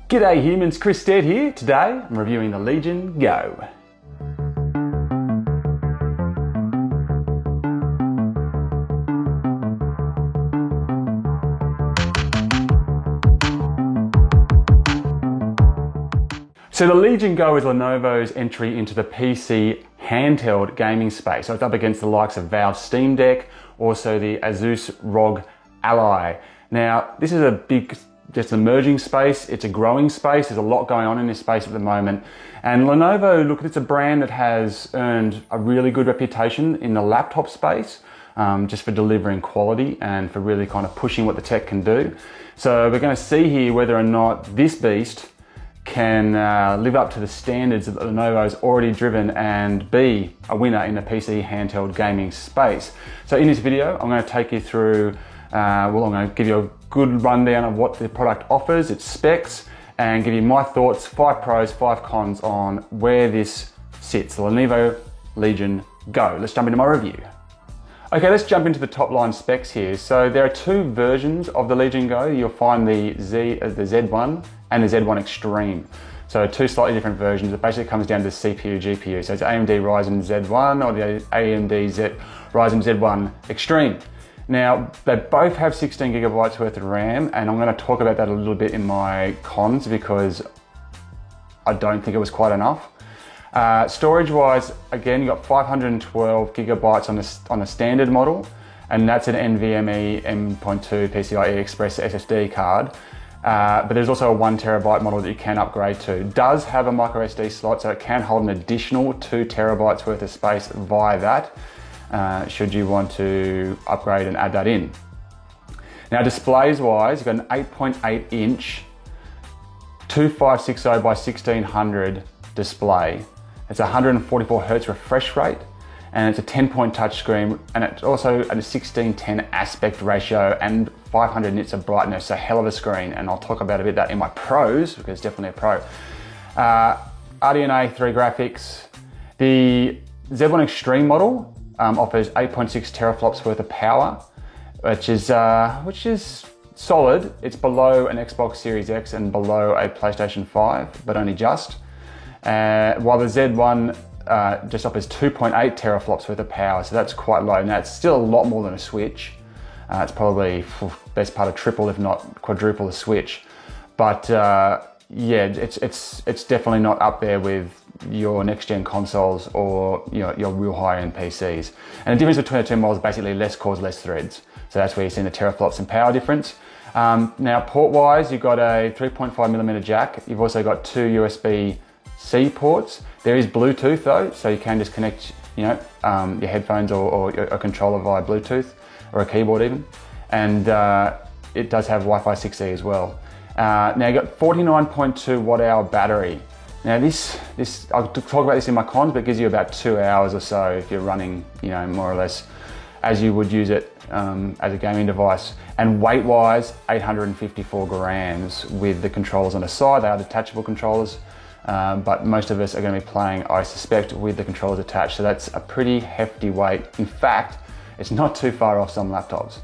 G'day humans, Chris Stead here. Today I'm reviewing the Legion Go. So the Legion Go is Lenovo's entry into the PC handheld gaming space. So it's up against the likes of Valve Steam Deck, also the Asus ROG Ally. Now, this is a big, just emerging space. It's a growing space. There's a lot going on in this space at the moment. And Lenovo, look, it's a brand that has earned a really good reputation in the laptop space, just for delivering quality and for really kind of pushing what the tech can do. So we're going to see here whether or not this beast can live up to the standards that Lenovo's already driven and be a winner in the PC handheld gaming space. So in this video, I'm going to take you through, I'm going to give you a good rundown of what the product offers, its specs, and give you my thoughts, 5 pros, 5 cons on where this sits, the Lenovo Legion Go. Let's jump into my review. Okay, let's jump into the top line specs here. So there are 2 versions of the Legion Go. You'll find the Z1 and the Z1 Extreme. So 2 slightly different versions. It basically comes down to CPU, GPU. So it's AMD Ryzen Z1 or the AMD Ryzen Z1 Extreme. Now, they both have 16 gigabytes worth of RAM, and I'm going to talk about that a little bit in my cons because I don't think it was quite enough. Storage wise, again, you've got 512 gigabytes on the standard model, and that's an NVMe M.2 PCIe Express SSD card. But there's also a 1 terabyte model that you can upgrade to. It does have a micro SD slot, so it can hold an additional 2 terabytes worth of space via that, should you want to upgrade and add that in. Now, displays wise, you've got an 8.8 inch 2560 by 1600 display. It's a 144 Hz refresh rate, and it's a 10-point touchscreen, and it's also at a 16:10 aspect ratio and 500 nits of brightness, a hell of a screen, and I'll talk about a bit of that in my pros, because it's definitely a pro. RDNA 3 graphics. The Z1 Extreme model offers 8.6 teraflops worth of power, which is solid. It's below an Xbox Series X and below a PlayStation 5, but only just. While the Z1 just offers 2.8 teraflops worth of power, so that's quite low. Now, it's still a lot more than a Switch. It's probably best part of triple, if not quadruple, the Switch. But yeah, it's definitely not up there with your next-gen consoles or your real high-end PCs. And the difference between the 2 models is basically less cores, less threads. So that's where you're seeing the teraflops and power difference. Now, port-wise, you've got a 3.5mm jack. You've also got 2 USB-C ports. There is Bluetooth though, so you can just connect, your headphones or a controller via Bluetooth or a keyboard even. And it does have Wi-Fi 6E as well. Now you've got 49.2 watt-hour battery. Now this I'll talk about this in my cons, but it gives you about 2 hours or so if you're running, more or less as you would use it as a gaming device. And weight-wise, 854 grams with the controllers on the side. They are detachable controllers. But most of us are going to be playing, I suspect, with the controllers attached. So that's a pretty hefty weight. In fact, it's not too far off some laptops.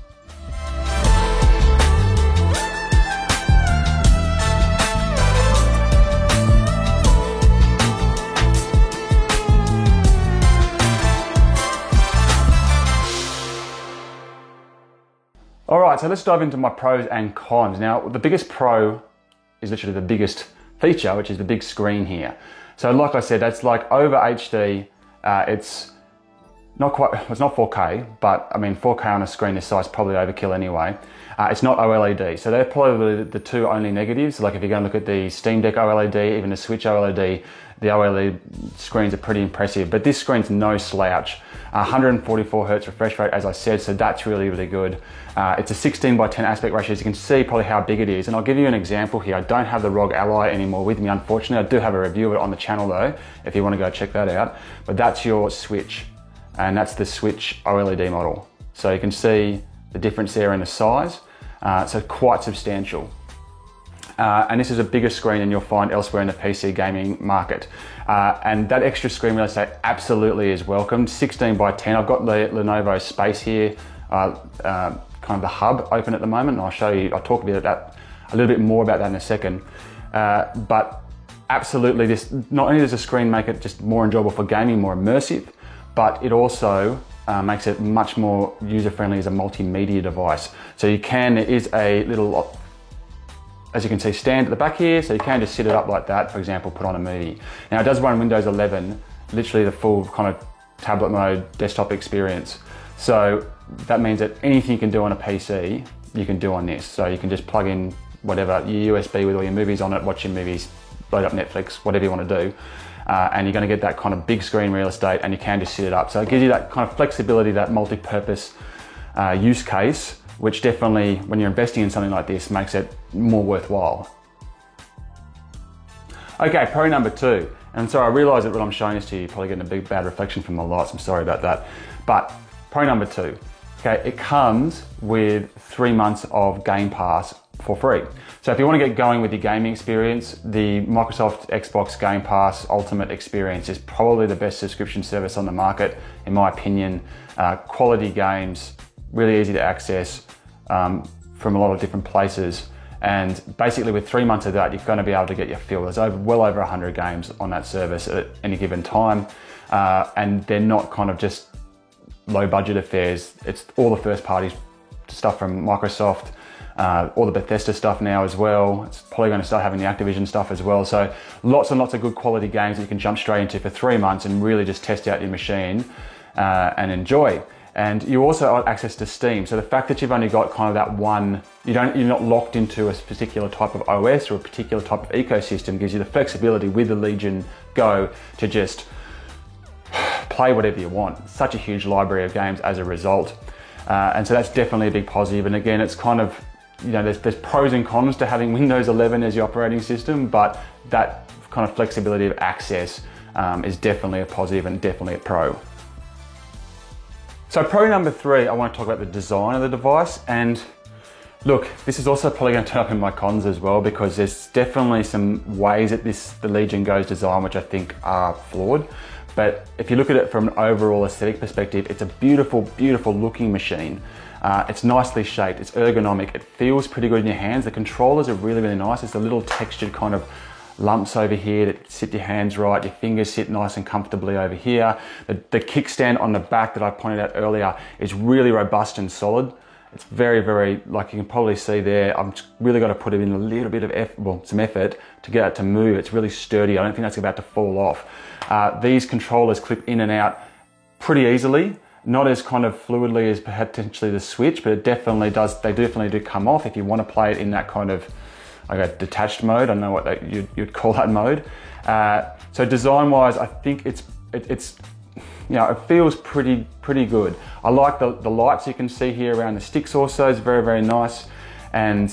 All right, so let's dive into my pros and cons. Now, the biggest pro is literally the biggest feature, which is the big screen here. So like I said, that's like over HD. It's not 4K, but I mean 4K on a screen this size is probably overkill anyway. It's not OLED, so they're probably the 2 only negatives. Like if you're going to look at the Steam Deck OLED, even the Switch OLED, the OLED screens are pretty impressive, but this screen's no slouch. 144 Hz refresh rate, as I said, so that's really, really good. It's a 16:10 aspect ratio, so you can see probably how big it is. And I'll give you an example here. I don't have the ROG Ally anymore with me, unfortunately. I do have a review of it on the channel though, if you want to go check that out. But that's your Switch, and that's the Switch OLED model. So you can see the difference there in the size. So quite substantial. And this is a bigger screen than you'll find elsewhere in the PC gaming market. And that extra screen real estate absolutely is welcomed. 16:10, I've got the Lenovo Space here, kind of the hub open at the moment, and I'll talk a little bit more about that in a second. But absolutely, this not only does the screen make it just more enjoyable for gaming, more immersive, but it also makes it much more user-friendly as a multimedia device. So there is a little, as you can see, stand at the back here, so you can just sit it up like that, for example, put on a movie. Now it does run Windows 11, literally the full kind of tablet mode, desktop experience. So that means that anything you can do on a PC, you can do on this. So you can just plug in whatever, your USB with all your movies on it, watch your movies, load up Netflix, whatever you want to do. And you're going to get that kind of big screen real estate, and you can just sit it up. So it gives you that kind of flexibility, that multi-purpose use case, which definitely, when you're investing in something like this, makes it more worthwhile. Okay, pro number 2. And so I realise that when I'm showing this to you, you're probably getting a big bad reflection from the lights. I'm sorry about that. But pro number 2, okay, it comes with 3 months of Game Pass for free. So if you want to get going with your gaming experience, the Microsoft Xbox Game Pass Ultimate experience is probably the best subscription service on the market, in my opinion. Quality games, really easy to access from a lot of different places. And basically with 3 months of that, you're going to be able to get your fill. There's well over 100 games on that service at any given time. And they're not kind of just low budget affairs. It's all the first party stuff from Microsoft, all the Bethesda stuff now as well. It's probably going to start having the Activision stuff as well. So lots and lots of good quality games that you can jump straight into for 3 months and really just test out your machine and enjoy. And you also have access to Steam. So the fact that you've only got kind of that one, you're not locked into a particular type of OS or a particular type of ecosystem, gives you the flexibility with the Legion Go to just play whatever you want. Such a huge library of games as a result. And so that's definitely a big positive. And again, it's kind of, there's pros and cons to having Windows 11 as your operating system, but that kind of flexibility of access is definitely a positive and definitely a pro. So pro number 3, I want to talk about the design of the device. And look, this is also probably going to turn up in my cons as well, because there's definitely some ways that the Legion Go's design which I think are flawed. But if you look at it from an overall aesthetic perspective, it's a beautiful, beautiful looking machine. It's nicely shaped, it's ergonomic, it feels pretty good in your hands. The controllers are really, really nice. It's a little textured kind of lumps over here that sit your hands right, your fingers sit nice and comfortably over here. The kickstand on the back that I pointed out earlier is really robust and solid. It's very, very, like you can probably see there, I'm really got to put it in a little bit of some effort to get it to move. It's really sturdy. I don't think that's about to fall off. These controllers clip in and out pretty easily, not as kind of fluidly as potentially the Switch, but it definitely does. They definitely do come off if you want to play it in that kind of detached mode. I don't know what you'd call that mode. So design-wise, I think it's it feels pretty good. I like the lights you can see here around the sticks also. It's very, very nice. And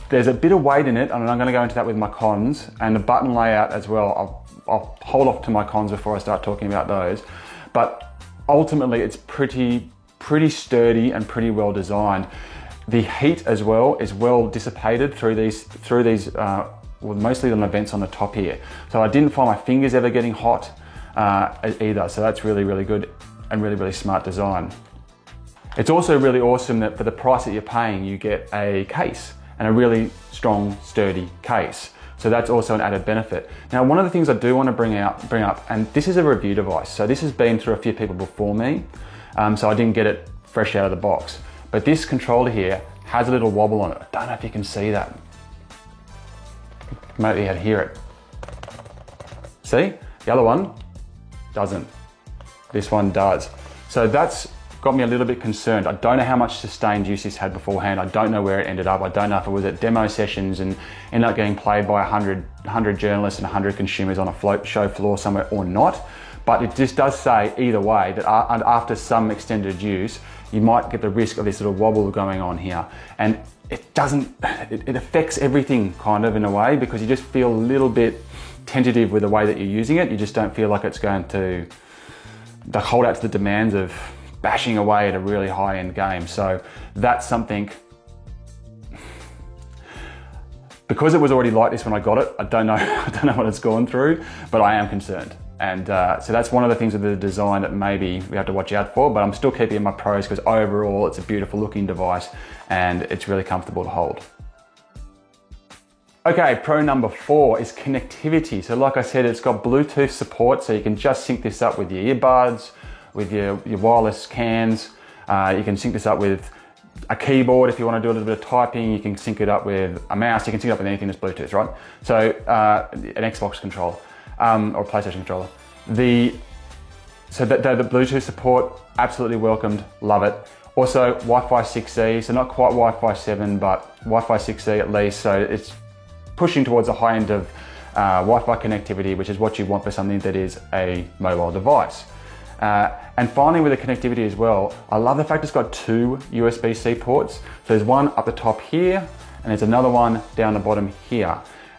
there's a bit of weight in it, and I'm going to go into that with my cons, and the button layout as well. I'll hold off to my cons before I start talking about those. But ultimately, it's pretty sturdy and pretty well designed. The heat as well is well dissipated through these mostly on the vents on the top here. So I didn't find my fingers ever getting hot either. So that's really, really good and really, really smart design. It's also really awesome that for the price that you're paying, you get a case, and a really strong, sturdy case. So that's also an added benefit. Now, one of the things I do want to bring up, and this is a review device. So this has been through a few people before me. So I didn't get it fresh out of the box. But this controller here has a little wobble on it. I don't know if you can see that. Maybe you'd hear it. See? The other one doesn't. This one does. So that's got me a little bit concerned. I don't know how much sustained use this had beforehand. I don't know where it ended up. I don't know if it was at demo sessions and ended up getting played by 100 journalists and 100 consumers on a show floor somewhere or not. But it just does say either way that after some extended use, you might get the risk of this little wobble going on here. And it affects everything kind of in a way, because you just feel a little bit tentative with the way that you're using it. You just don't feel like it's going to hold out to the demands of bashing away at a really high-end game. So that's something, because it was already like this when I got it, I don't know what it's gone through, but I am concerned. And so that's one of the things with the design that maybe we have to watch out for, but I'm still keeping in my pros because overall it's a beautiful looking device and it's really comfortable to hold. Okay, pro number 4 is connectivity. So like I said, it's got Bluetooth support, so you can just sync this up with your earbuds, with your wireless cans. You can sync this up with a keyboard if you want to do a little bit of typing. You can sync it up with a mouse. You can sync it up with anything that's Bluetooth, right? So an Xbox controller or a PlayStation controller. The Bluetooth support, absolutely welcomed, love it. Also Wi-Fi 6E, so not quite Wi-Fi 7, but Wi-Fi 6E at least. So it's pushing towards the high end of Wi-Fi connectivity, which is what you want for something that is a mobile device. And finally, with the connectivity as well, I love the fact it's got 2 USB-C ports. So there's one up the top here, and there's another one down the bottom here.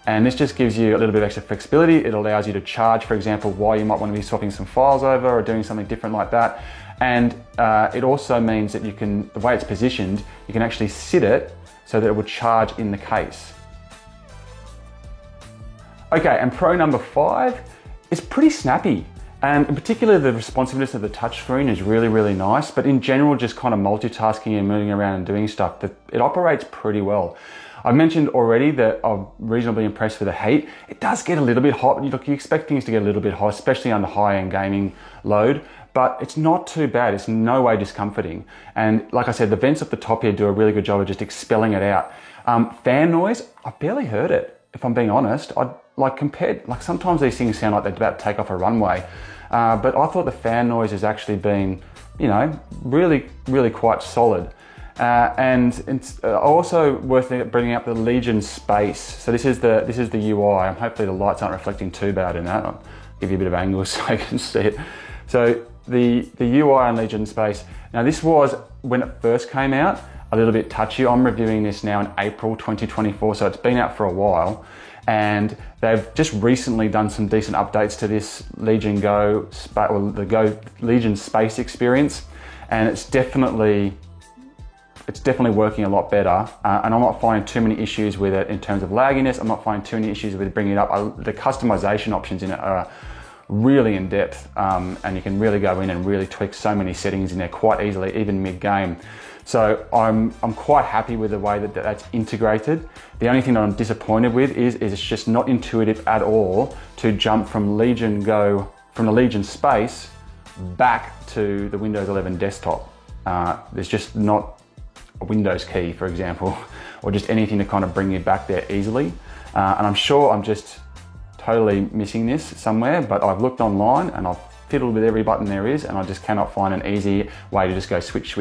And this just gives you a little bit of extra flexibility. It allows you to charge, for example, while you might want to be swapping some files over or doing something different like that. And it also means that you can, the way it's positioned, you can actually sit it so that it will charge in the case. Okay, and pro number 5 is pretty snappy. And in particular, the responsiveness of the touchscreen is really, really nice. But in general, just kind of multitasking and moving around and doing stuff, it operates pretty well. I mentioned already that I'm reasonably impressed with the heat. It does get a little bit hot. Look, you expect things to get a little bit hot, especially under high-end gaming load, but it's not too bad. It's in no way discomforting. And like I said, the vents up the top here do a really good job of just expelling it out. Fan noise, I barely heard it, if I'm being honest. Sometimes these things sound like they're about to take off a runway, but I thought the fan noise has actually been, really, really quite solid. And it's also worth bringing up the Legion Space. So this is the UI. Hopefully the lights aren't reflecting too bad in that. I'll give you a bit of angle so you can see it. So the UI on Legion Space. Now this was, when it first came out, a little bit touchy. I'm reviewing this now in April 2024, so it's been out for a while. And they've just recently done some decent updates to this Legion Go, Legion Space experience. And it's definitely working a lot better, and I'm not finding too many issues with it in terms of lagginess. I'm not finding too many issues with bringing it up. The customization options in it are really in depth, and you can really go in and really tweak so many settings in there quite easily, even mid-game. So I'm quite happy with the way that that's integrated. The only thing that I'm disappointed with is it's just not intuitive at all to jump from the Legion Space back to the Windows 11 desktop. There's just not a Windows key, for example, or just anything to kind of bring you back there easily. And I'm sure I'm just totally missing this somewhere, but I've looked online and I've fiddled with every button there is, and I just cannot find an easy way to just go switch,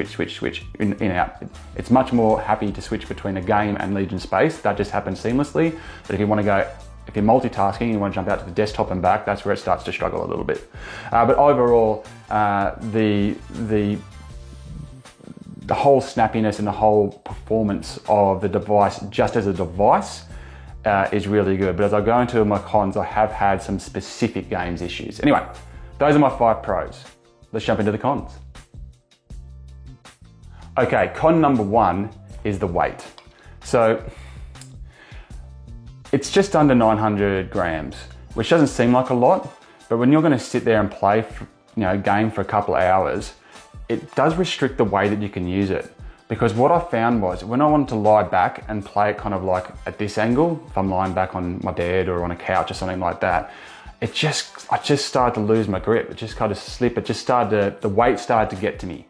in, out. It's much more happy to switch between a game and Legion Space. That just happens seamlessly. But if you want to go, if you're multitasking, you want to jump out to the desktop and back, that's where it starts to struggle a little bit. But overall, the whole snappiness and the whole performance of the device, just as a device, is really good. But as I go into my cons, I have had some specific games issues. Anyway, those are my 5 pros. Let's jump into the cons. Okay, con number 1 is the weight. So it's just under 900 grams, which doesn't seem like a lot, but when you're going to sit there and play, game for a couple of hours, it does restrict the way that you can use it. Because what I found was, when I wanted to lie back and play it kind of like at this angle, if I'm lying back on my bed or on a couch or something like that, I just started to lose my grip. It just kind of slip. The weight started to get to me.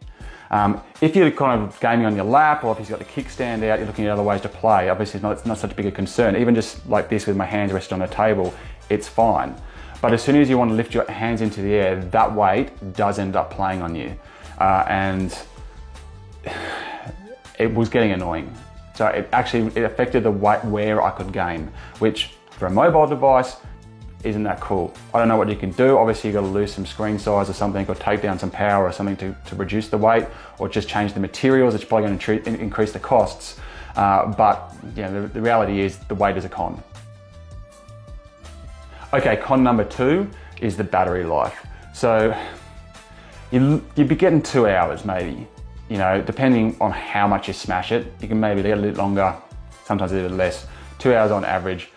If you're kind of gaming on your lap, or if you've got the kickstand out, you're looking at other ways to play, obviously it's not such a big a concern. Even just like this with my hands rested on a table, it's fine. But as soon as you want to lift your hands into the air, that weight does end up playing on you. And it was getting annoying. So it affected the weight where I could game, which for a mobile device isn't that cool. I don't know what you can do. Obviously you've got to lose some screen size or something, or take down some power or something to reduce the weight, or just change the materials. It's probably going to increase the costs. But the reality is the weight is a con. Okay, con number 2 is the battery life. So you'd be getting 2 hours maybe. Depending on how much you smash it, you can maybe get a little longer, sometimes a little less. 2 hours on average.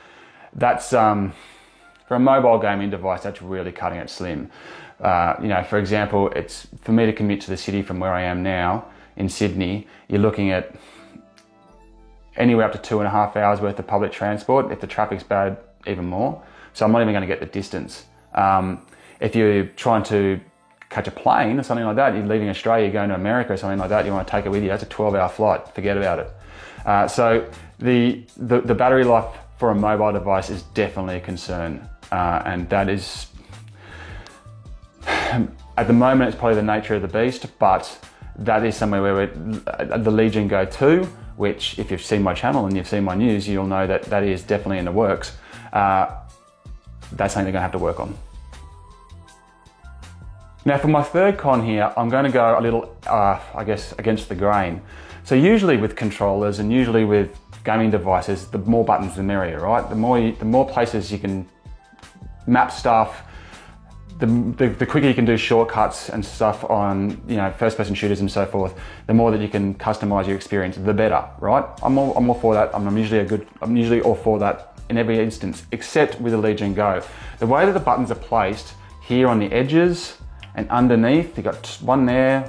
That's for a mobile gaming device, that's really cutting it slim. For example, it's for me to commute to the city from where I am now in Sydney. You're looking at anywhere up to 2.5 hours worth of public transport. If the traffic's bad, even more. So I'm not even going to get the distance. If you're trying to catch a plane or something like that, you're leaving Australia, you're going to America or something like that, you want to take it with you, that's a 12-hour flight, forget about it. So the battery life for a mobile device is definitely a concern. And that is, at the moment, it's probably the nature of the beast, but that is somewhere where the Legion Go 2, which if you've seen my channel and you've seen my news, you'll know that that is definitely in the works. That's something they're gonna have to work on. Now for my third con here, I'm gonna go a little, I guess, against the grain. So usually with controllers and usually with gaming devices, the more buttons the merrier, right? The more places you can map stuff, the quicker you can do shortcuts and stuff on, you know, first-person shooters and so forth, the more that you can customize your experience, the better, right? I'm all for that. I'm usually all for that in every instance, except with the Legion Go. The way that the buttons are placed here on the edges and underneath, you got one there,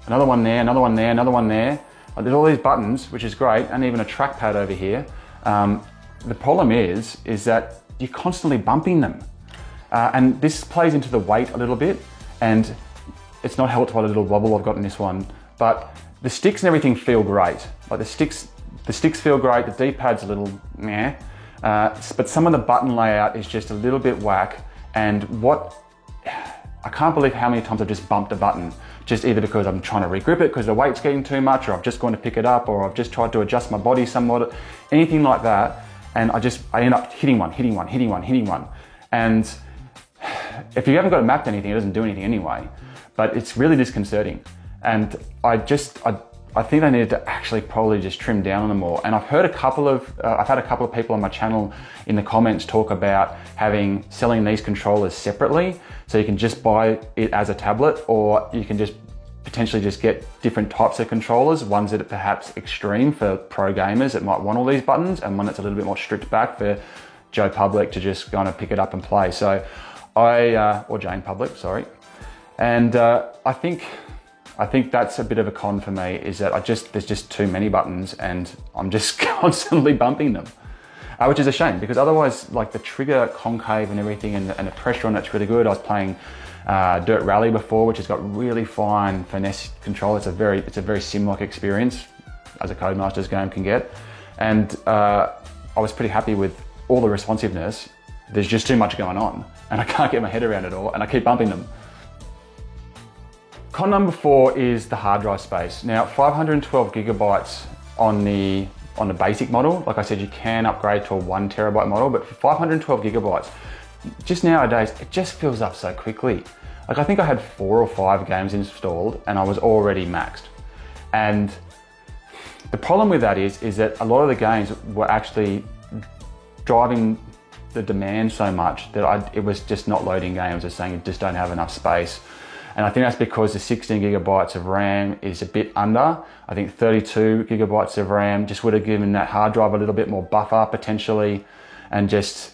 another one there, another one there, another one there. There's all these buttons, which is great, and even a trackpad over here. The problem is that you're constantly bumping them. And this plays into the weight a little bit, and it's not helped by the little wobble I've got in this one, but the sticks and everything feel great. Like the sticks feel great, the D-pad's a little meh, but some of the button layout is just a little bit whack, and I can't believe how many times I've just bumped a button, just either because I'm trying to regrip it because the weight's getting too much, or I've just gone to pick it up, or I've just tried to adjust my body somewhat, anything like that, and I end up hitting one. And if you haven't got it mapped anything, it doesn't do anything anyway, but it's really disconcerting. And I think they needed to actually probably just trim down on them all. And I've had a couple of people on my channel in the comments talk about selling these controllers separately, so you can just buy it as a tablet, or you can just potentially just get different types of controllers, ones that are perhaps extreme for pro gamers that might want all these buttons, and one that's a little bit more stripped back for Joe Public to just kind of pick it up and play. So or Jane Public, sorry. And I think that's a bit of a con for me, is that there's just too many buttons and I'm just constantly bumping them, which is a shame, because otherwise, like, the trigger concave and everything and the pressure on it's really good. I was playing Dirt Rally before, which has got really fine finesse control. It's a very sim-like experience, as a Codemasters game can get. And I was pretty happy with all the responsiveness. There's just too much going on and I can't get my head around it all, and I keep bumping them. Con number 4 is the hard drive space. Now, 512 gigabytes on the basic model. Like I said, you can upgrade to a 1 terabyte model, but for 512 gigabytes, just nowadays, it just fills up so quickly. Like, I think I had 4 or 5 games installed and I was already maxed. And the problem with that is that a lot of the games were actually driving the demand so much that it was just not loading games. It's saying you just don't have enough space. And I think that's because the 16 gigabytes of RAM is a bit under. I think 32 gigabytes of RAM just would have given that hard drive a little bit more buffer potentially, and just,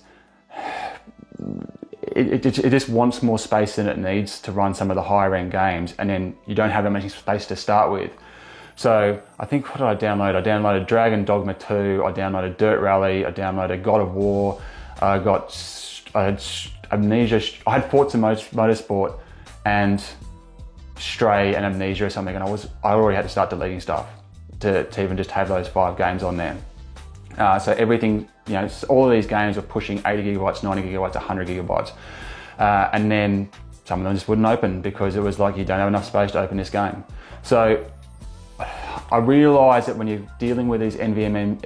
it just wants more space than it needs to run some of the higher end games, and then you don't have that much space to start with. So I think, what did I download? I downloaded Dragon Dogma 2, I downloaded Dirt Rally, I downloaded God of War, I had Amnesia, I had Forza Motorsport and Stray and Amnesia or something, and I already had to start deleting stuff to even just have those 5 games on there. So everything, you know, all of these games were pushing 80 gigabytes, 90 gigabytes, 100 gigabytes. And then some of them just wouldn't open because it was like, you don't have enough space to open this game. So I realize that when you're dealing with these NVMe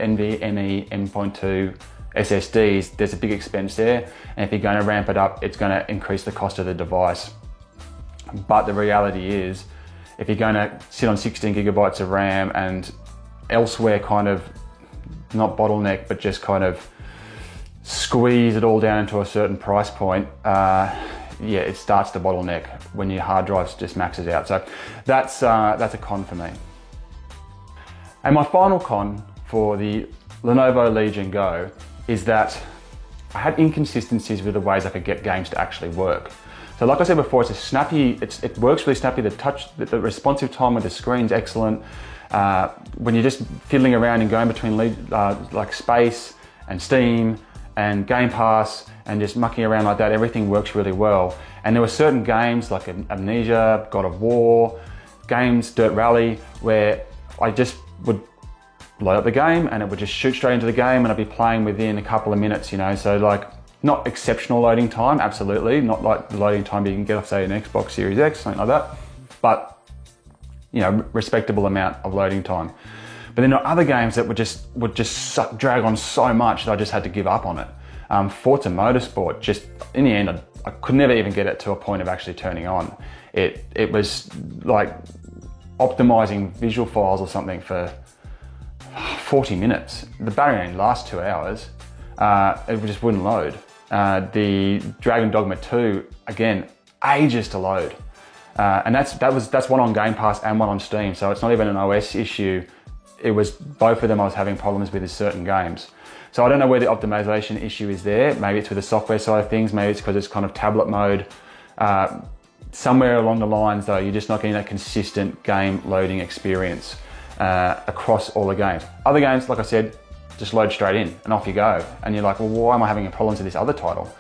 M.2 SSDs, there's a big expense there. And if you're going to ramp it up, it's going to increase the cost of the device. But the reality is, if you're going to sit on 16 gigabytes of RAM and elsewhere kind of not bottleneck, but just kind of squeeze it all down into a certain price point, yeah, it starts to bottleneck when your hard drive just maxes out. So that's a con for me. And my final con for the Lenovo Legion Go is that I had inconsistencies with the ways I could get games to actually work. So like I said before, it's a snappy, it works really snappy. The responsive time of the screen's excellent. when you're just fiddling around and going between like Space and Steam and Game Pass and just mucking around like that, everything works really well. And there were certain games like Amnesia, God of War, games, Dirt Rally, where I just would load up the game and it would just shoot straight into the game and I'd be playing within a couple of minutes, you know. So like, not exceptional loading time, absolutely, not like the loading time you can get off, say, an Xbox Series X, something like that, but, you know, respectable amount of loading time. But then there are other games that would just drag on so much that I just had to give up on it. Forza Motorsport, just in the end, I could never even get it to a point of actually turning on. It was like optimizing visual files or something for 40 minutes. The battery only lasts 2 hours. It just wouldn't load. The Dragon Dogma 2, again, ages to load. And that's one on Game Pass and one on Steam, so it's not even an OS issue. It was both of them I was having problems with certain games. So I don't know where the optimization issue is there. Maybe it's with the software side of things, maybe it's because it's kind of tablet mode. Somewhere along the lines though, you're just not getting that consistent game loading experience across all the games. Other games, like I said, just load straight in and off you go. And you're like, well, why am I having problems with this other title?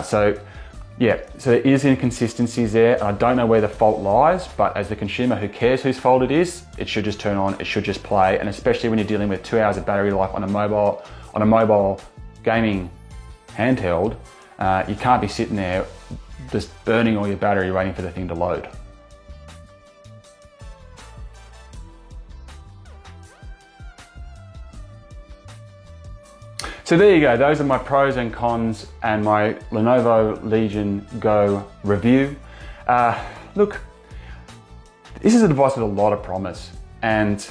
So there is inconsistencies there, and I don't know where the fault lies, but as the consumer, who cares whose fault it is? It should just turn on, it should just play, and especially when you're dealing with 2 hours of battery life on a mobile gaming handheld, you can't be sitting there just burning all your battery waiting for the thing to load. So there you go, those are my pros and cons and my Lenovo Legion Go review. Look, this is a device with a lot of promise and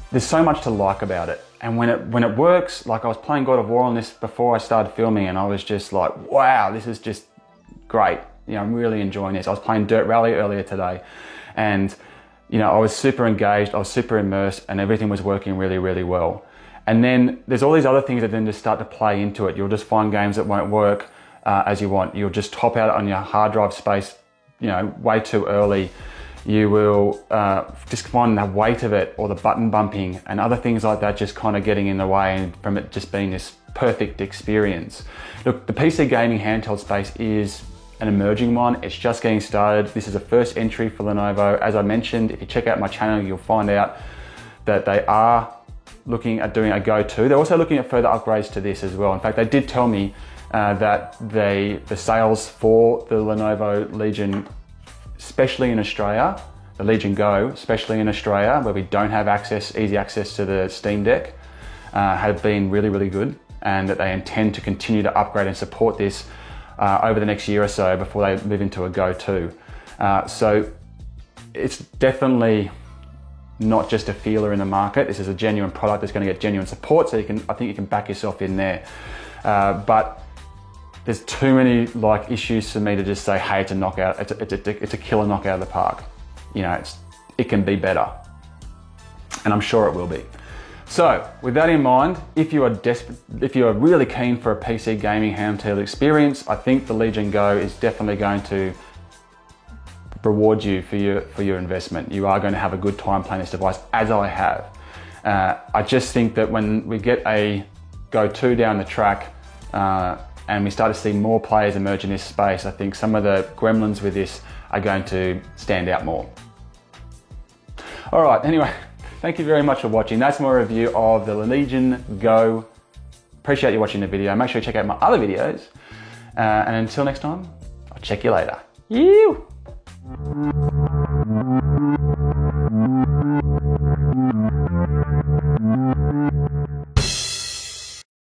there's so much to like about it. And when it works, like I was playing God of War on this before I started filming and I was just like, wow, this is just great. You know, I'm really enjoying this. I was playing Dirt Rally earlier today and, you know, I was super engaged, I was super immersed and everything was working really, really well. And then there's all these other things that then just start to play into it. You'll just find games that won't work as you want. You'll just top out on your hard drive space, you know, way too early. You will just find the weight of it or the button bumping and other things like that just kind of getting in the way and from it just being this perfect experience. Look, the PC gaming handheld space is an emerging one. It's just getting started. This is a first entry for Lenovo. As I mentioned, if you check out my channel, you'll find out that they are looking at doing a Go 2. They're also looking at further upgrades to this as well. In fact, they did tell me that the sales for the Lenovo Legion, especially in Australia, the Legion Go, especially in Australia, where we don't have easy access to the Steam Deck, have been really, really good, and that they intend to continue to upgrade and support this over the next year or so before they move into a Go 2. So it's definitely not just a feeler in the market. This is a genuine product that's going to get genuine support, so I think you can back yourself in there. But there's too many like issues for me to just say, hey, it's a knockout. It's a killer knockout of the park. You know, it can be better, and I'm sure it will be. So with that in mind, if you are really keen for a PC gaming handheld experience, I think the Legion Go is definitely going to reward you for your investment. You are going to have a good time playing this device, as I have. I just think that when we get a Go 2 down the track and we start to see more players emerge in this space, I think some of the gremlins with this are going to stand out more. All right, anyway, thank you very much for watching. That's my review of the Legion Go. Appreciate you watching the video. Make sure you check out my other videos. And until next time, I'll check you later. You.